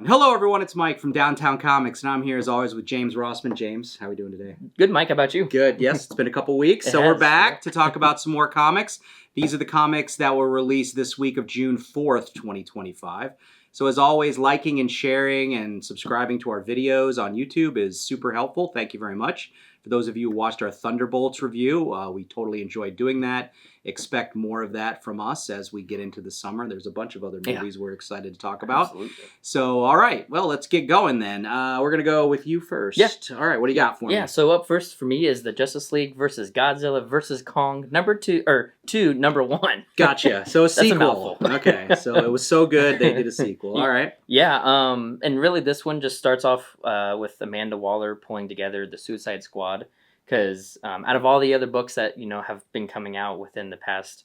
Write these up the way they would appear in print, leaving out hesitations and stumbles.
Hello, everyone. It's Mike from Downtown Comics, and I'm here as always with James Rossman. James, how are we doing today? Good, Mike. How about you? Good. Yes, it's been a couple weeks, so we're back to talk about some more comics. These are the comics that were released this week of June 4th, 2025. So as always, liking and sharing and subscribing to our videos on YouTube is super helpful. Thank you very much. For those of you who watched our Thunderbolts review, we totally enjoyed doing that. Expect more of that from us as we get into the summer. There's a bunch of other movies we're excited to talk about. Absolutely. So, all right. Well, let's get going then. We're going to go with you first. Yeah. All right. What do you got for me? Yeah, so up first for me is the Justice League versus Godzilla versus Kong, number 1. Gotcha. So a That's a sequel. mouthful. Okay. So it was so good they did a sequel. All right. Yeah, and really this one just starts off with Amanda Waller pulling together the Suicide Squad, because out of all the other books that, have been coming out within the past,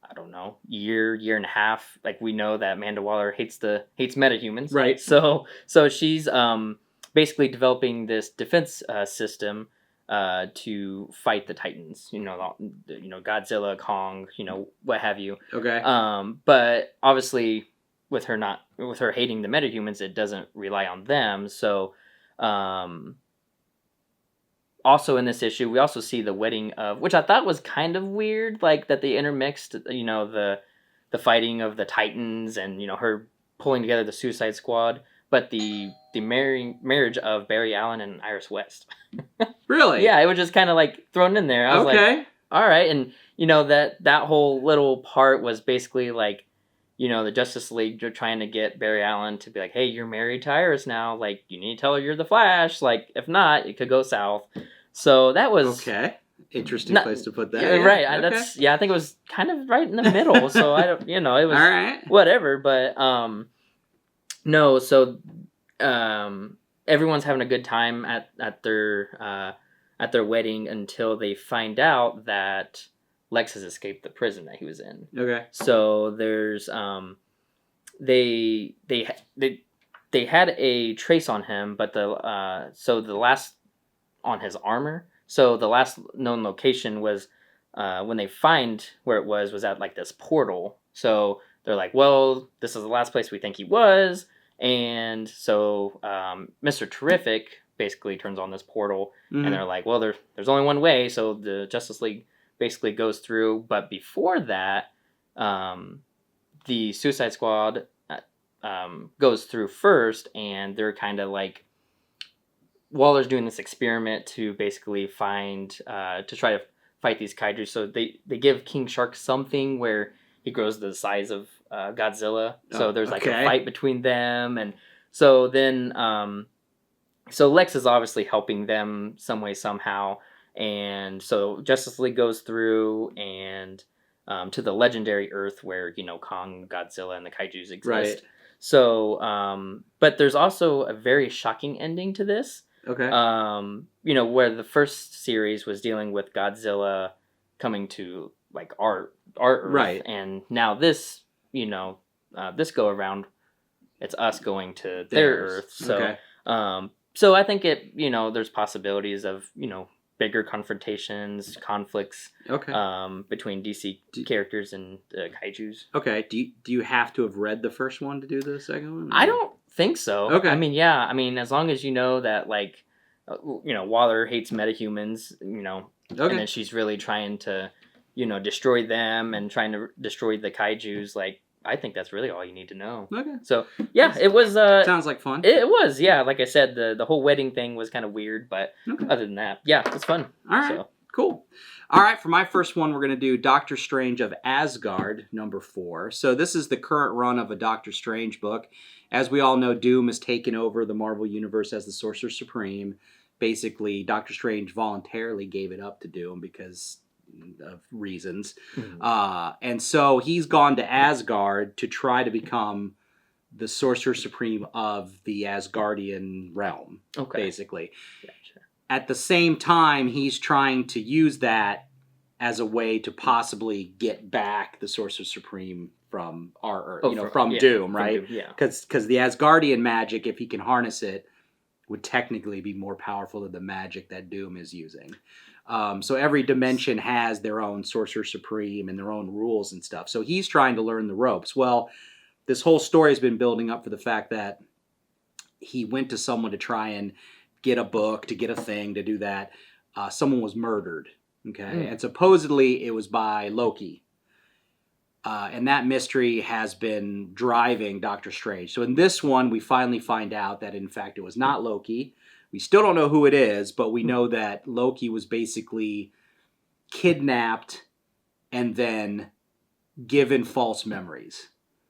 I don't know, year and a half, like we know that Amanda Waller hates metahumans. Right. So she's basically developing this defense system to fight the Titans. Godzilla, Kong, what have you. Okay. But obviously, with her hating the metahumans, it doesn't rely on them. So, also in this issue, we also see the wedding of, which I thought was kind of weird, like that they intermixed, the fighting of the Titans and her pulling together the Suicide Squad, but the marriage of Barry Allen and Iris West. Really? Yeah, it was just kind of like thrown in there. I was like, all right, and that whole little part was basically like, the Justice League are trying to get Barry Allen to be like, hey, you're married to Iris now, like you need to tell her you're the Flash, like if not, it could go south. So that was interesting place to put that. Yeah, right. I think it was kind of right in the middle. So I don't, it was all right. Whatever. But no. So everyone's having a good time at their wedding until they find out that Lex has escaped the prison that he was in. Okay. So there's they had a trace on him, but the last on his armor. So the last known location was when they find where it was at like this portal. So they're like, well, this is the last place we think he was. And so Mr. Terrific basically turns on this portal, and they're like, well, there's only one way. So the Justice League basically goes through. But before that, the Suicide Squad goes through first, and they're kind of like, Waller's doing this experiment to basically find, to try to fight these kaiju. So they give King Shark something where he grows to the size of Godzilla. So there's like a fight between them. And so then, so Lex is obviously helping them some way, somehow. And so Justice League goes through and to the legendary Earth where, Kong, Godzilla, and the kaijus exist. Right. So, but there's also a very shocking ending to this. Okay. Where the first series was dealing with Godzilla coming to like our Earth, right, and now this, this go around, it's us going to their Earth. So, so I think there's possibilities of bigger confrontations, conflicts, between DC characters and kaijus. Okay. Do you have to have read the first one to do the second one? I don't think so. Okay. I mean, as long as you know that, like, Waller hates metahumans, and then she's really trying to, destroy them and trying to destroy the kaijus, like, I think that's really all you need to know. Okay. So, yeah, it was... sounds like fun. It was, yeah. Like I said, the whole wedding thing was kind of weird, but other than that, yeah, it was fun. All right, cool. All right, for my first one, we're going to do Doctor Strange of Asgard, number 4. So this is the current run of a Doctor Strange book. As we all know, Doom has taken over the Marvel Universe as the Sorcerer Supreme. Basically, Doctor Strange voluntarily gave it up to Doom because of reasons. And so he's gone to Asgard to try to become the Sorcerer Supreme of the Asgardian realm, basically. Gotcha. At the same time, he's trying to use that as a way to possibly get back the Sorcerer Supreme from our Earth, from Doom, right? From Doom, yeah. Because the Asgardian magic, if he can harness it, would technically be more powerful than the magic that Doom is using. So every dimension has their own Sorcerer Supreme and their own rules and stuff. So he's trying to learn the ropes. Well, this whole story has been building up for the fact that he went to someone to try and get a book, to get a thing, to do that. Someone was murdered. Okay, and supposedly it was by Loki. And that mystery has been driving Doctor Strange. So in this one, we finally find out that in fact it was not Loki. We still don't know who it is, but we know that Loki was basically kidnapped and then given false memories.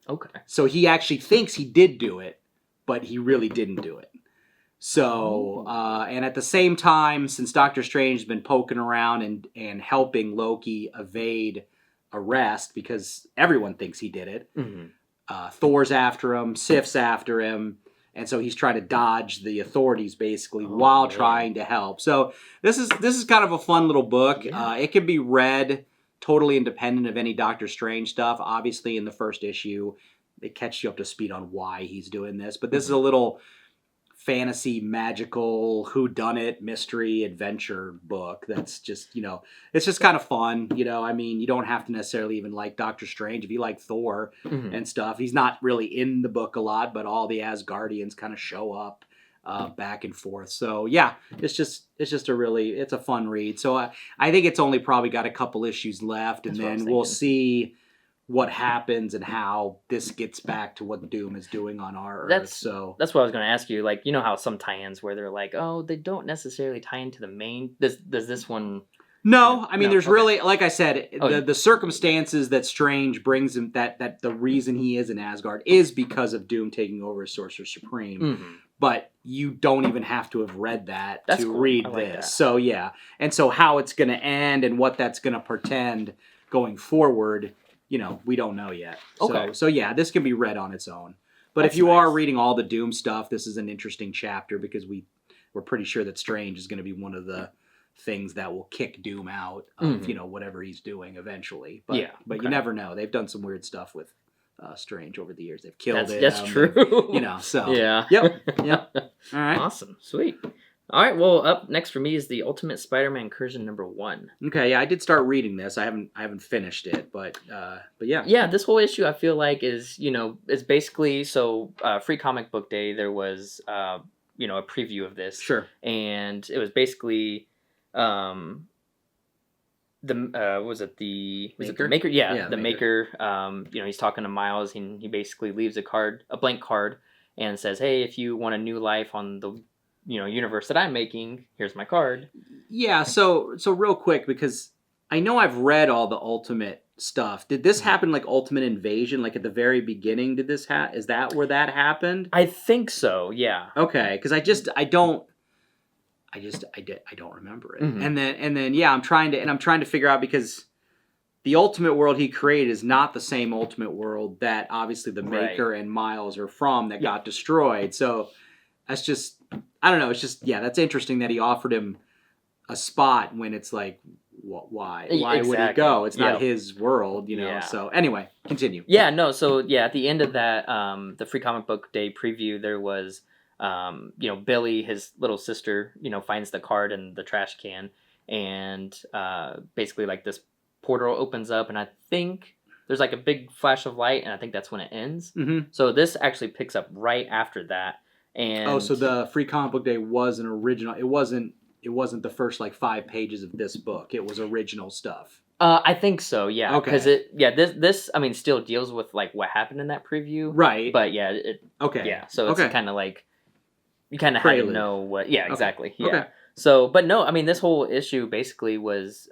Okay. So he actually thinks he did do it, but he really didn't do it. So, and at the same time, since Doctor Strange has been poking around and helping Loki evade arrest, because everyone thinks he did it, Thor's after him, Sif's after him, and so he's trying to dodge the authorities basically while trying to help. So this is kind of a fun little book. Yeah. It can be read totally independent of any Doctor Strange stuff. Obviously, in the first issue, it catches you up to speed on why he's doing this. But this is a little fantasy, magical, whodunit, mystery, adventure book that's just, it's just kind of fun. I mean, you don't have to necessarily even like Doctor Strange. If you like Thor and stuff, he's not really in the book a lot, but all the Asgardians kind of show up back and forth. So yeah, it's a fun read. So I think it's only probably got a couple issues left, and then we'll see what happens and how this gets back to what Doom is doing on our Earth. So that's what I was going to ask you. Like, you know how some tie-ins where they're like, oh, they don't necessarily tie into the main. Does this one? No, I mean, there's okay. really, like I said, the circumstances that Strange brings him, that the reason he is in Asgard is because of Doom taking over as Sorcerer Supreme. But you don't even have to have read that to read I like this. that. So yeah, and so how it's going to end and what that's going to portend going forward, we don't know yet. Okay. So yeah, this can be read on its own. But if you are reading all the Doom stuff, this is an interesting chapter because we're pretty sure that Strange is going to be one of the things that will kick Doom out of whatever he's doing eventually. But you never know. They've done some weird stuff with Strange over the years. They've killed it. That's true. So yeah. Yep. All right. Awesome. Sweet. All right, well, up next for me is the Ultimate Spider-Man Incursion #1. Okay, yeah, I did start reading this. I haven't finished it, but yeah. Yeah, this whole issue I feel like is, it's basically Free Comic Book Day. There was a preview of this. Sure. And it was basically the Maker? Yeah, the Maker. He's talking to Miles. He basically leaves a blank card, and says, "Hey, if you want a new life on the universe that I'm making, here's my card." Yeah, so real quick, because I know I've read all the Ultimate stuff. Did this happen like Ultimate Invasion, like at the very beginning? Did this is that where that happened? I think so, yeah. Okay, because I don't remember it. And then yeah, I'm trying to figure out, because the Ultimate world he created is not the same Ultimate world that obviously the Maker and Miles are from that got destroyed. So that's just, I don't know. It's just, yeah, that's interesting that he offered him a spot when it's like, why? Why would he go? It's not his world, Yeah. So anyway, continue. Yeah, no. So yeah, at the end of that, the Free Comic Book Day preview, there was, Billy, his little sister, finds the card in the trash can, and basically like this portal opens up, and I think there's like a big flash of light, and I think that's when it ends. So this actually picks up right after that. And so the Free Comic Book Day was an original. It wasn't the first like 5 pages of this book. It was original stuff. I think so, yeah. Okay. Because this I mean still deals with like what happened in that preview. Right. But yeah, Yeah. So it's kind of like you kind of had to know what. Yeah, exactly. Yeah. Okay. So, but no, I mean this whole issue basically was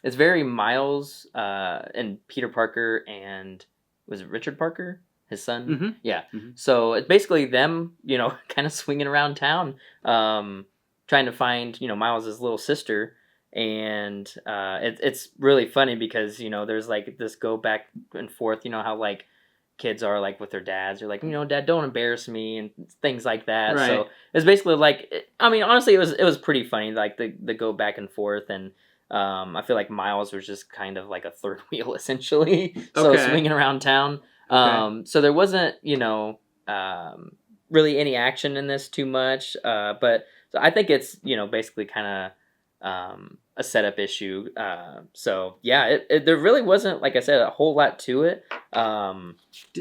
it's very Miles and Peter Parker, and was it Richard Parker? His son? Yeah. So it's basically them, kind of swinging around town, trying to find, Miles' little sister. And it's really funny because, there's like this go back and forth, how like kids are like with their dads. They're like, Dad, don't embarrass me, and things like that. Right. So it's basically like, I mean, honestly, it was pretty funny, like the go back and forth. And I feel like Miles was just kind of like a third wheel essentially. So swinging around town. So there wasn't, really any action in this too much. But so I think it's, basically kind of a setup issue. So yeah, there really wasn't, like I said, a whole lot to it.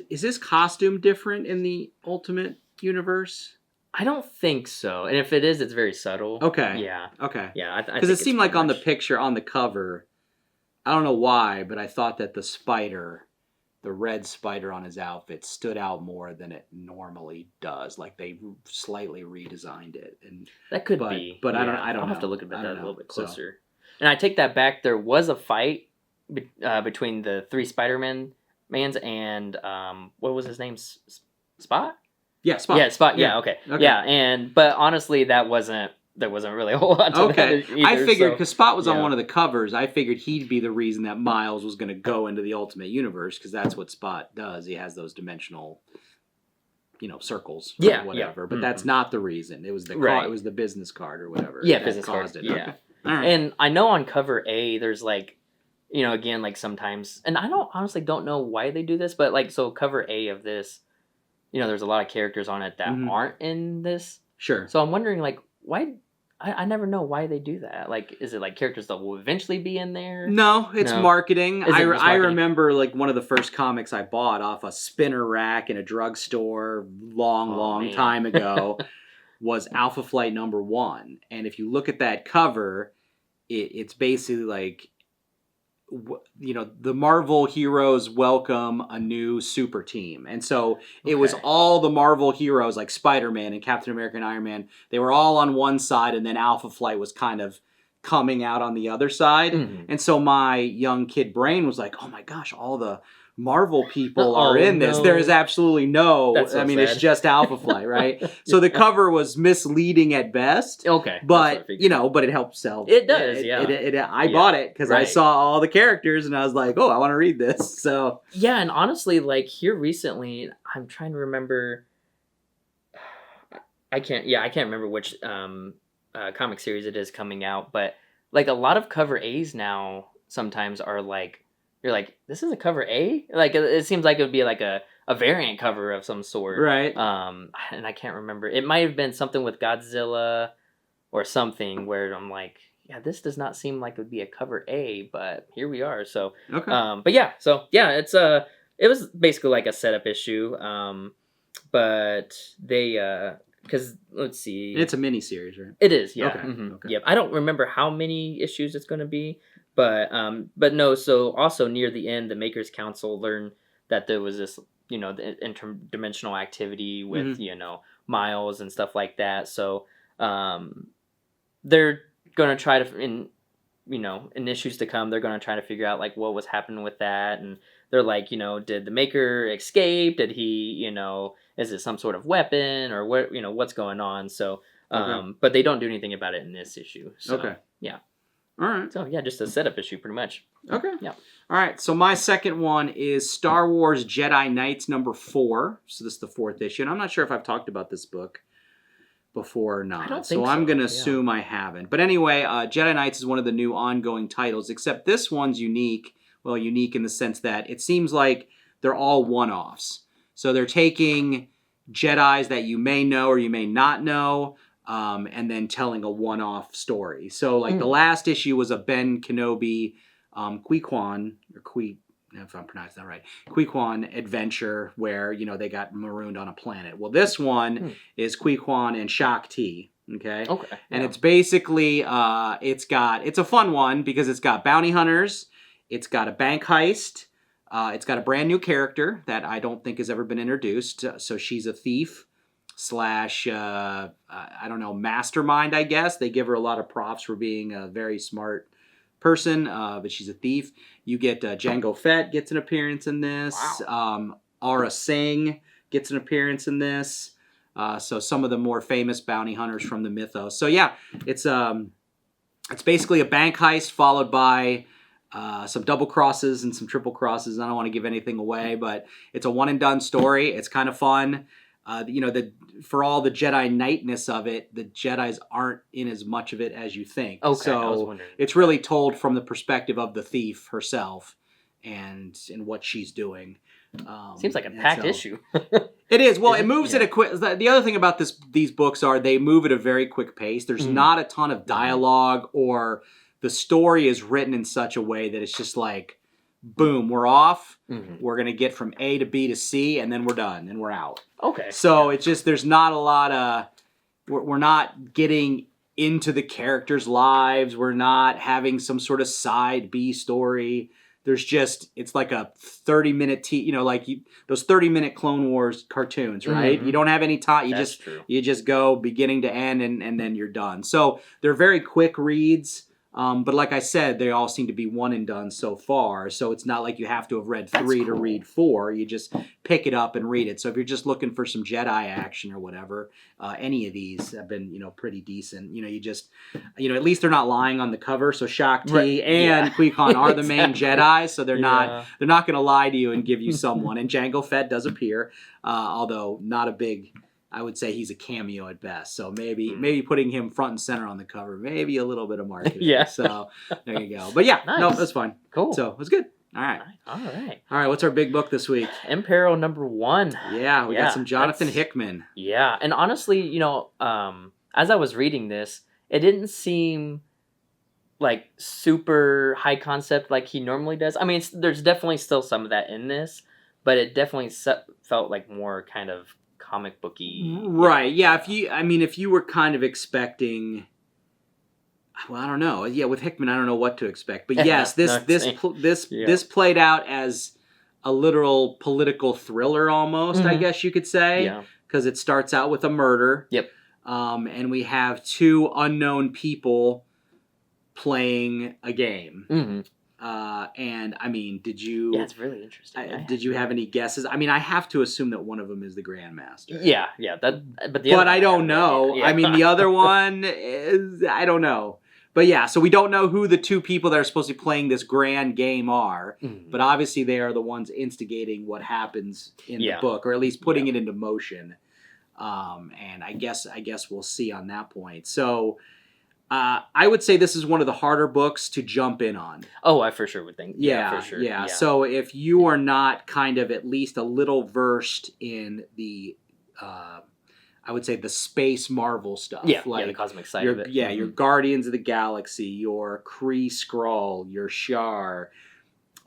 Is this costume different in the Ultimate universe? I don't think so. And if it is, it's very subtle. Okay. Yeah. Okay. Yeah. Because it seemed like on the picture, on the cover, I don't know why, but I thought that the spider, the red spider on his outfit, stood out more than it normally does. Like they slightly redesigned it, and that could be. But yeah. I don't I'll know. have to look at that a little bit So. closer. And I take that back. There was a fight between the 3 Spider-Mans and what was his name? Spot? Yeah, Spot. Yeah, Spot. Yeah, okay. Yeah, but honestly, there wasn't really a whole lot to that either, I figured because Spot was on one of the covers, I figured he'd be the reason that Miles was going to go into the Ultimate Universe, because that's what Spot does. He has those dimensional, circles or whatever. But that's not the reason. It was the it was the business card or whatever. Yeah, business caused card. it. Yeah. Okay. All right. And I know on cover A, there's like, again, like sometimes, and I honestly don't know why they do this, but like, so cover A of this, there's a lot of characters on it that aren't in this. Sure. So I'm wondering, like, why? I never know why they do that. Like, is it like characters that will eventually be in there? No, it's marketing. I marketing? remember like one of the first comics I bought off a spinner rack in a drugstore long time ago was Alpha Flight #1. And if you look at that cover, it's basically like, the Marvel heroes welcome a new super team. And so it was all the Marvel heroes like Spider-Man and Captain America and Iron Man. They were all on one side, and then Alpha Flight was kind of coming out on the other side. Mm-hmm. And so my young kid brain was like, oh my gosh, all the Marvel people are in this. There is absolutely no, sad. It's just Alpha Flight, right? So the cover was misleading at best. Okay. But, but it helps sell. It does, I bought it because I saw all the characters and I was like, oh, I want to read this. So. Yeah, and honestly, like here recently, I'm trying to remember. I can't remember which comic series it is coming out, but like a lot of cover A's now sometimes are like, you're like, this is a cover A? Like, it seems like it would be like a variant cover of some sort. Right. And I can't remember. It might have been something with Godzilla or something where I'm like, yeah, this does not seem like it would be a cover A, but here we are. So, but yeah, it's it was basically like a setup issue. But they, because let's see. It's a mini series, right? It is, yeah. Okay. Mm-hmm. Okay. Yep. I don't remember how many issues it's going to be. But no. So also near the end, the Makers Council learned that there was this, the interdimensional activity with Miles and stuff like that. So they're gonna try to in issues to come, they're gonna try to figure out like what was happening with that, and they're like, did the Maker escape? Did he, is it some sort of weapon or what? What's going on? So, but they don't do anything about it in this issue. So, yeah. All right. So, yeah, just a setup issue pretty much. Okay. Yeah. All right. So my second one is Star Wars Jedi Knights #4. So this is the 4th issue. And I'm not sure if I've talked about this book before or not. I don't think so. I'm going to assume I haven't. But anyway, Jedi Knights is one of the new ongoing titles, except this one's unique. Well, unique in the sense that it seems like they're all one-offs. So they're taking Jedis that you may know or you may not know, and then telling a one-off story. So, like, the last issue was a Ben Kenobi, Qui-Gon, if I'm pronouncing that right, Qui-Gon adventure where, they got marooned on a planet. Well, this one is Qui-Gon and Shakti, okay? Okay. And it's basically, it's a fun one because it's got bounty hunters, it's got a bank heist, it's got a brand new character that I don't think has ever been introduced. So she's a thief / I don't know, mastermind, I guess. They give her a lot of props for being a very smart person, but she's a thief. You get Jango Fett gets an appearance in this. Wow. Aura Singh gets an appearance in this. So some of the more famous bounty hunters from the mythos. So yeah, it's basically a bank heist followed by some double crosses and some triple crosses. I don't want to give anything away, but it's a one and done story. It's kind of fun. For all the Jedi Knightness of it, the Jedis aren't in as much of it as you think. Okay, so I was wondering. It's really told from the perspective of the thief herself and what she's doing. Seems like a packed issue. It is. Well, it moves at a quick. The other thing about these books are they move at a very quick pace. There's not a ton of dialogue, or the story is written in such a way that it's just like boom, we're off. Mm-hmm. We're going to get from A to B to C, and then we're done, and we're out. Okay. So it's just, there's not a lot of, we're not getting into the characters' lives. We're not having some sort of side B story. There's just, it's like a 30-minute, those 30-minute Clone Wars cartoons, right? Mm-hmm. You don't have any time. That's true. You just go beginning to end, and then you're done. So they're very quick reads. But like I said, they all seem to be one and done so far. So it's not like you have to have read 3 to read 4. You just pick it up and read it. So if you're just looking for some Jedi action or whatever, any of these have been, pretty decent. You just, at least they're not lying on the cover. So Shakti and Qui-Gon are the main Jedi. So they're not going to lie to you and give you someone. And Jango Fett does appear, although not a big... I would say he's a cameo at best. So maybe putting him front and center on the cover, maybe a little bit of marketing. Yeah. So there you go. But yeah, nice. No, that's fine. Cool. So it was good. All right. All right. What's our big book this week? Imperial #1. Yeah, we got some Jonathan Hickman. Yeah, and honestly, as I was reading this, it didn't seem like super high concept like he normally does. I mean, there's definitely still some of that in this, but it definitely felt like more kind of comic booky, right? Yeah, if you were kind of expecting, well, I don't know. Yeah, with Hickman, I don't know what to expect. But yes, this played out as a literal political thriller almost. I guess you could say, because it starts out with a murder. Yep. And we have 2 unknown people playing a game. Mm-hmm. And I mean, did you? Yeah, it's really interesting. Did you have any guesses? I mean, I have to assume that one of them is the Grandmaster. Yeah. But I don't know. Yeah. I mean, the other one is, I don't know. But yeah, so we don't know who the 2 people that are supposed to be playing this grand game are. Mm-hmm. But obviously, they are the ones instigating what happens in the book, or at least putting it into motion. And I guess we'll see on that point. So. I would say this is one of the harder books to jump in on. Oh, I for sure would think. Yeah, for sure. Yeah. So if you are not kind of at least a little versed in the, I would say the space Marvel stuff. Like the cosmic side of it. Yeah, your Guardians of the Galaxy, your Kree Skrull, your Shar,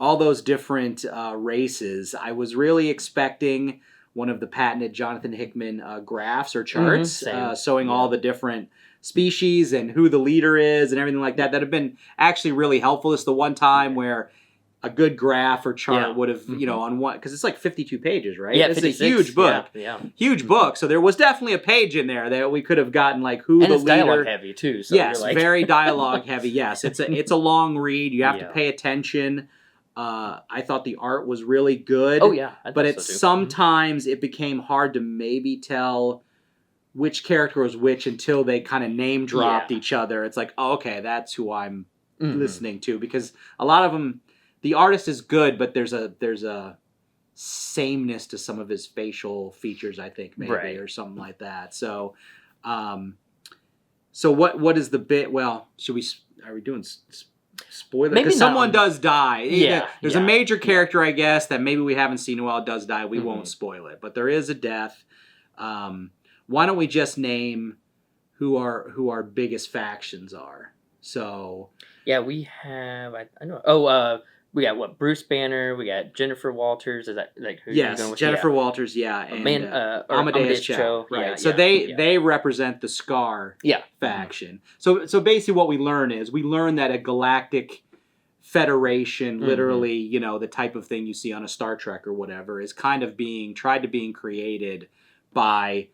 all those different races. I was really expecting one of the patented Jonathan Hickman graphs or charts showing all the different species and who the leader is and everything like that have been actually really helpful. It's the one time where a good graph or chart would have, on one, because it's like 52 pages, right? Yeah, it's a huge book. Huge book. So there was definitely a page in there that we could have gotten like who and the it's leader. Dialogue heavy too. So yes, very dialogue heavy. Yes, it's a long read. You have to pay attention. I thought the art was really good. Oh yeah, but sometimes it became hard to maybe tell which character was which until they kind of name dropped each other. It's like, oh, okay, that's who I'm listening to, because a lot of them, the artist is good, but there's a sameness to some of his facial features, I think, maybe, or something like that. So, what is the bit? Well, are we doing spoiler? Because someone does die. Yeah, there's a major character, I guess, that maybe we haven't seen. Well, does die. We won't spoil it, but there is a death. Why don't we just name who our biggest factions are? So yeah, we have. I know. Oh, we got what? Bruce Banner. We got Jennifer Walters. Is that like who? Yes, you're going with? Jennifer Walters. Yeah, and Amadeus Cho. Right. Yeah, so they represent the Scar faction. So basically, what we learn that a galactic federation, literally, the type of thing you see on a Star Trek or whatever, is kind of being created by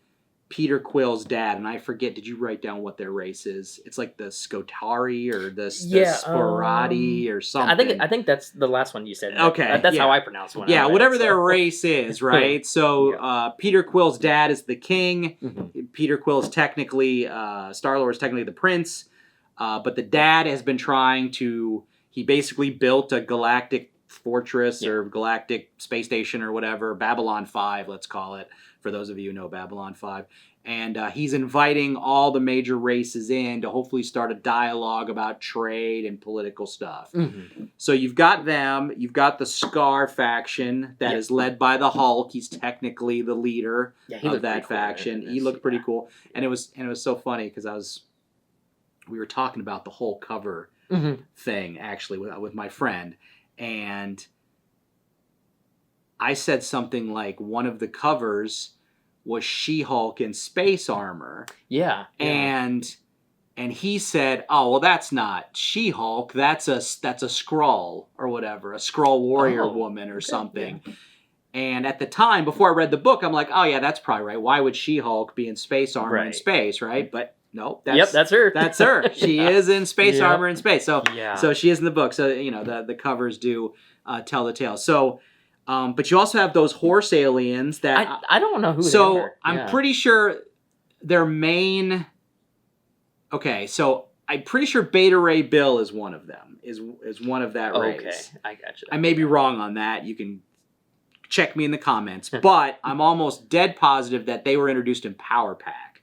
Peter Quill's dad, and I forget, did you write down what their race is? It's like the Skotari or the Sporati or something. I think that's the last one you said. Okay. That's how I pronounce one. Yeah, whatever their race is, right? So Peter Quill's dad is the king. Peter Quill is technically, Star-Lord is technically the prince, but the dad has been trying to, he basically built a galactic fortress or galactic space station or whatever, Babylon 5, let's call it, for those of you who know Babylon 5. And he's inviting all the major races in to hopefully start a dialogue about trade and political stuff. So you've got them, you've got the Scar faction that is led by the Hulk. He's technically the leader of that faction. He looked pretty cool. And it was so funny because we were talking about the whole cover thing actually with my friend. and I said something like one of the covers was She-Hulk in space armor. Yeah. And he said, "Oh, well, that's not She-Hulk. That's a Skrull or whatever, a Skrull warrior woman or something." Yeah. And at the time, before I read the book, I'm like, "Oh yeah, that's probably right. Why would She-Hulk be in space armor in space, right?" But no, that's her. That's her. She is in space Yep. armor in space. So she is in the book. So the covers do tell the tale. So. But you also have those horse aliens that I don't know who. So they are. I'm pretty sure their main. Okay, so I'm pretty sure Beta Ray Bill is one of them. Is one of that race. Okay, I got you. I may be wrong on that. You can check me in the comments, but I'm almost dead positive that they were introduced in Power Pack.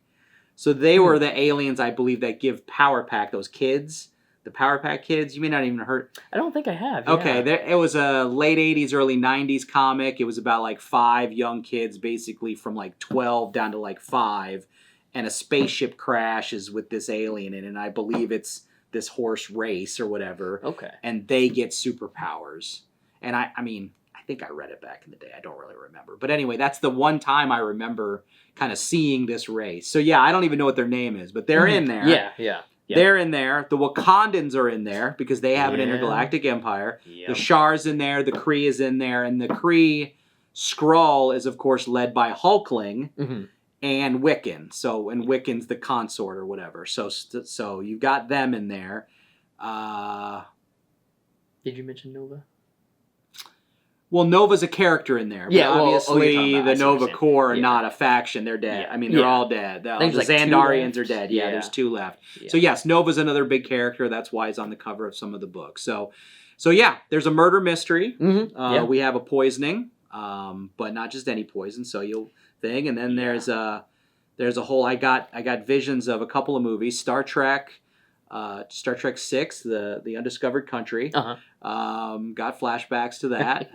So they were the aliens, I believe, that give Power Pack those kids. The Power Pack kids, you may not even have heard. I don't think I have. Yeah. Okay, it was a late 80s, early 90s comic. It was about like 5 young kids, basically from like 12 down to like 5, and a spaceship crashes with this alien in it, and I believe it's this horse race or whatever. Okay. And they get superpowers. And I mean, I think I read it back in the day. I don't really remember. But anyway, that's the one time I remember kind of seeing this race. So yeah, I don't even know what their name is, but they're in there. Yeah. Yep. They're in there. The Wakandans are in there because they have an intergalactic empire. Yep. The Shar's in there. The Kree is in there. And the Kree Skrull is, of course, led by Hulkling and Wiccan. So, and Wiccan's the consort or whatever. So you've got them in there. Did you mention Nova? Well, Nova's a character in there. Yeah, but obviously the Nova Corps are yeah. not a faction. They're dead. Yeah. I mean, they're all dead. The like Xandarians are dead. Yeah, there's 2 left. Yeah. So yes, Nova's another big character. That's why he's on the cover of some of the books. So yeah, there's a murder mystery. We have a poisoning, but not just any poison. So you'll thing, and then there's a whole. I got visions of a couple of movies. Star Trek 6, the Undiscovered Country. Got flashbacks to that.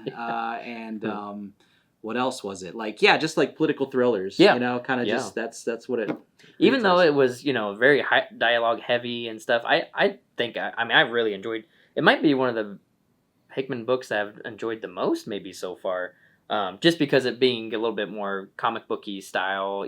And what else was it? Like, just like political thrillers. Yeah. Kind of just that's what it. Even though it was very high dialogue heavy and stuff, I think I really enjoyed. It might be one of the Hickman books that I've enjoyed the most, maybe so far. Just because it being a little bit more comic booky style,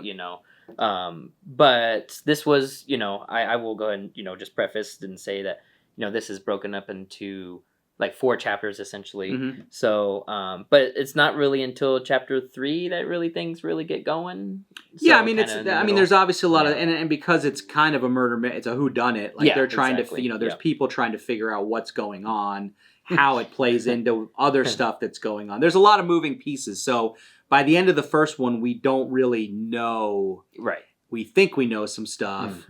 but this was, I will go ahead and, just preface and say that, this is broken up into like 4 chapters essentially. So, but it's not really until chapter 3 that things really get going. So yeah, I mean, there's obviously a lot of, and because it's kind of a murder, it's a whodunit. Like they're trying to, there's people trying to figure out what's going on, how it plays into other stuff that's going on. There's a lot of moving pieces. So by the end of the first one, we don't really know. Right. We think we know some stuff.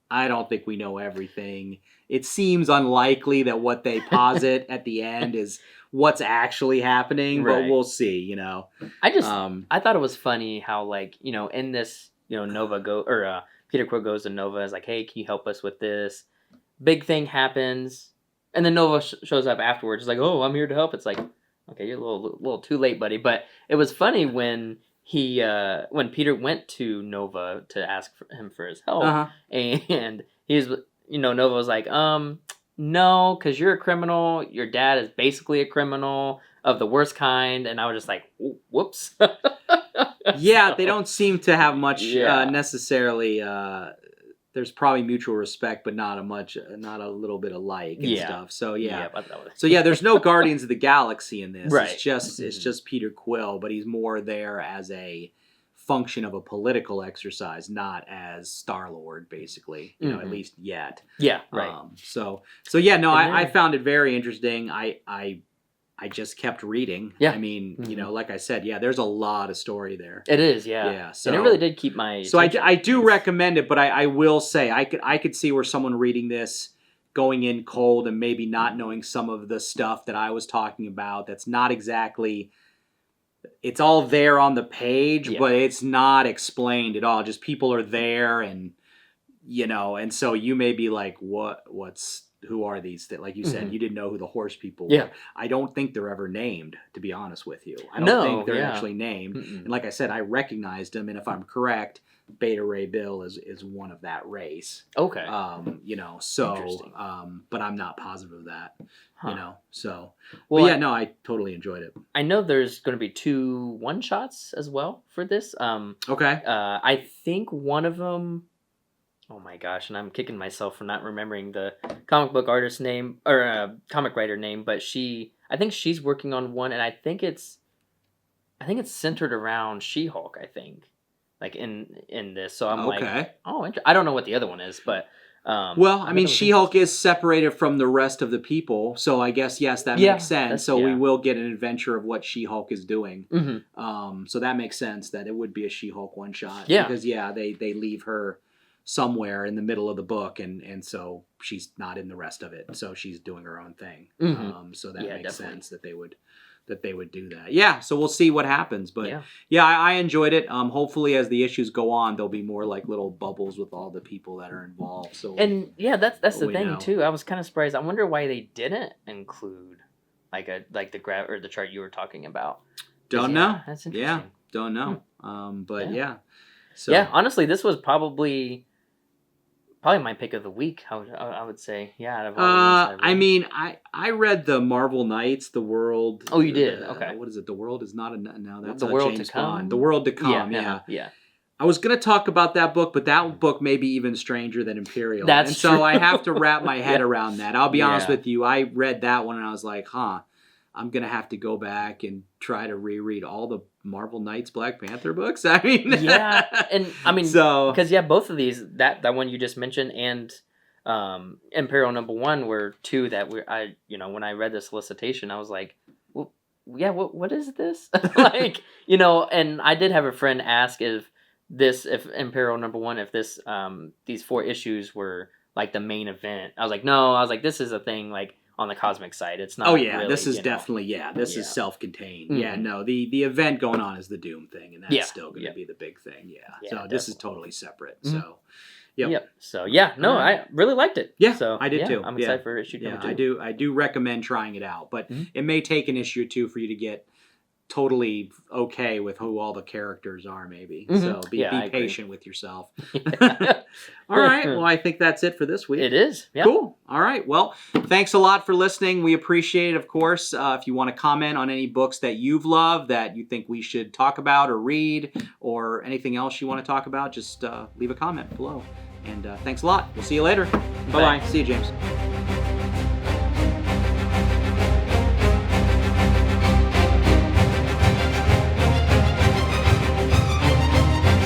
I don't think we know everything. It seems unlikely that what they posit at the end is what's actually happening, but we'll see, I thought it was funny how, like, in this, Nova Peter Quill goes to Nova, is like, hey, can you help us with this? Big thing happens. And then Nova shows up afterwards. It's like, oh, I'm here to help. It's like, okay, you're a little too late, buddy. But it was funny when when Peter went to Nova to ask him for his help, and he's, Nova was like, no, because you're a criminal. Your dad is basically a criminal of the worst kind. And I was just like, whoops. Yeah, they don't seem to have much necessarily. There's probably mutual respect, but not a little bit of like and stuff. So there's no Guardians of the Galaxy in this. Right. It's just Peter Quill, but he's more there as a function of a political exercise, not as Star-Lord, basically. At least yet. Yeah. Right. I found it very interesting. I just kept reading. Yeah. I mean, like I said, there's a lot of story there. It is, yeah. Yeah. So, and it really did keep my So I do recommend it, but I will say I could see where someone reading this going in cold and maybe not knowing some of the stuff that I was talking about. That's not exactly. It's all there on the page, but it's not explained at all. Just people are there, and and so you may be like, who are these? That, like you said, you didn't know who the horse people were. Yeah. I don't think they're ever named, to be honest with you. I don't think they're actually named. And like I said, I recognized them, and if I'm correct, Beta Ray Bill is one of that race. Okay. You know, so Interesting. but I'm not positive of that. Huh. You know, so Well, but yeah, no, I totally enjoyed it. I know there's going to be 2 one-shots as well for this. Okay. I think one of them. Oh my gosh, and I'm kicking myself for not remembering the comic book artist name or comic writer name, but I think she's working on one, and I think it's centered around She-Hulk. I think, like in this. So I'm like, Okay. oh, I don't know what the other one is, but Well, I thought mean, it was She-Hulk is separated from the rest of the people, so I guess yes, that Yeah, makes sense. that's- So we yeah. will get an adventure of what She-Hulk is doing. Mhm. So that makes sense that it would be a She-Hulk one shot. Yeah. Because they leave her somewhere in the middle of the book, and so she's not in the rest of it. So she's doing her own thing. Mhm. So that Yeah, makes definitely. sense that they would do that. Yeah. So we'll see what happens, but Yeah. yeah, I enjoyed it. Hopefully, as the issues go on, there'll be more like little bubbles with all the people that are involved. So And yeah, that's the we thing know. too. I was kind of surprised. I wonder why they didn't include like the graph or the chart you were talking about. 'Cause, don't yeah, know. That's Yeah, interesting. don't know. But Yeah. yeah. So Yeah, honestly, this was probably my pick of the week. I would say, yeah. Out of all the ones I read. mean, I read the Marvel Knights, the world. Oh, you did? Okay. What is it? The world is not a no. That's The World to James Come? Bond. The world to come. yeah, Yeah. I was gonna talk about that book, but that book may be even stranger than Imperial. That's and so true. I have to wrap my head Yeah. around that. I'll be honest Yeah. with you. I read that one and I was like, I'm gonna have to go back and try to reread all the Marvel Knights Black Panther books. I mean, Yeah, and I mean, so because both of these that one you just mentioned and Imperial #1 were 2 that when I read the solicitation I was like, well, yeah, what is this? Like, and I did have a friend ask if Imperial #1, if this these 4 issues were like the main event. I was like, no. I was like, this is a thing like on the cosmic side. It's not. oh yeah, really, this is definitely this is Yeah. self-contained. Yeah, Mhm. no, the event going on is the Doom thing, and that's Yeah, still going to yeah. be the big thing. Yeah, Yeah, so this is definitely. totally separate. Mhm. So, yep. So yeah, no, I really liked it. Yeah, so I did yeah, too. I'm Yeah. excited for issue Yeah, number 2. I do recommend trying it out, but Mhm. it may take an issue or two for you to get totally okay with who all the characters are. Maybe Mhm. so. Be Yeah, I agree. patient with yourself. All right. Well, I think that's it for this week. It is. Yeah. Cool. All right. Well, thanks a lot for listening. We appreciate it, of course. If you want to comment on any books that you've loved that you think we should talk about or read or anything else you want to talk about, just leave a comment below. And thanks a lot. We'll see you later. Bye-bye. Bye. See you, James.